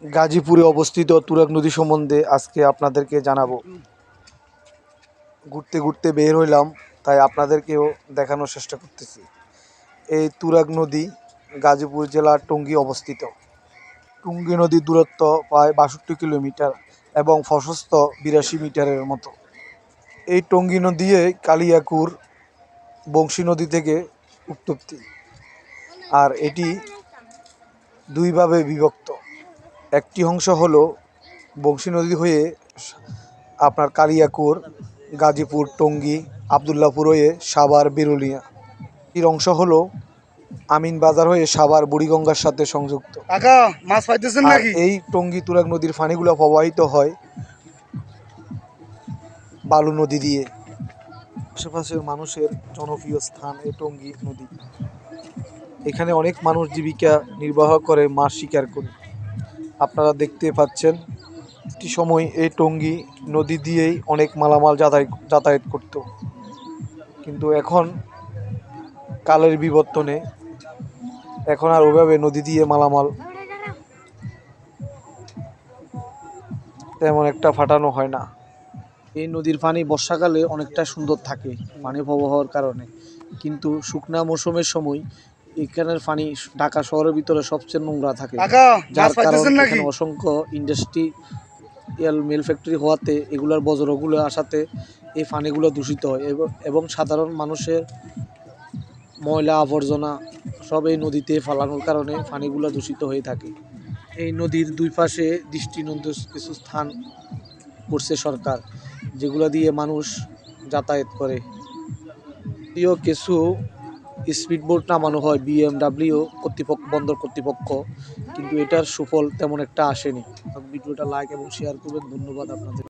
গাজীপুরে অবস্থিত তুরাগ নদী সম্বন্ধে আজকে আপনাদেরকে জানাবো। ঘুরতে ঘুরতে বের হইলাম, তাই আপনাদেরকেও দেখানোর চেষ্টা করতেছি। এই তুরাগ নদী গাজীপুর জেলার টঙ্গী অবস্থিত। টঙ্গী নদীর দূরত্ব প্রায় ৬২ কিলোমিটার এবং প্রশস্ত ৮২ মিটারের মতো। এই টঙ্গী নদী কালিয়াকুর বংশী নদী থেকে উৎপত্তি, আর এটি দুইভাবে বিভক্ত। একটি অংশ হলো বংশী নদী হয়ে আপনার কালিয়াকুর, গাজীপুর, টঙ্গী, আবদুল্লাপুর হয়ে সাভার, বিরুলিয়া। এর অংশ হলো আমিন বাজার হয়ে সাভার বুড়িগঙ্গার সাথে সংযুক্ত। মাছ পাইতেছেন আর নাকি? এই টঙ্গী তুরাগ নদীর পানিগুলো প্রবাহিত হয় বালু নদী দিয়ে। আশেপাশের মানুষের জনপ্রিয় স্থান এই টঙ্গী নদী। এখানে অনেক মানুষ জীবিকা নির্বাহ করে মাছ শিকার করে। আপনারা দেখতে পাচ্ছেন, একটি সময় এই টঙ্গী নদী দিয়েই অনেক মালামাল যাতায়াত করত, কিন্তু এখন কালের বিবর্তনে এখন আর ওইভাবে নদী দিয়ে মালামাল তেমন একটা ফাটানো হয় না। এই নদীর পানি বর্ষাকালে অনেকটা সুন্দর থাকে পানি প্রবাহের কারণে, কিন্তু শুকনা মৌসুমের সময় এখানের পানি ঢাকা শহরের ভিতরে সবচেয়ে নোংরা থাকে, যার কারণে এখানে অসংখ্য ইন্ডাস্ট্রিয়াল মিল ফ্যাক্টরি হওয়াতে এগুলোর বজ্রগুলো আসাতে এই পানিগুলো দূষিত হয় এবং সাধারণ মানুষের ময়লা আবর্জনা সব এই নদীতে ফেলানোর কারণে পানিগুলো দূষিত হয়ে থাকে। এই নদীর দুই পাশে দৃষ্টিনন্দন কিছু স্থান করছে সরকার, যেগুলো দিয়ে মানুষ যাতায়াত করে। কিছু স্পিডবোট নামানো হয় BMW কর্তৃপক্ষ, বন্দর কর্তৃপক্ষ, কিন্তু এটার সুফল তেমন একটা আসেনি। ভিডিওটা লাইক এবং শেয়ার করবেন। ধন্যবাদ আপনাদের।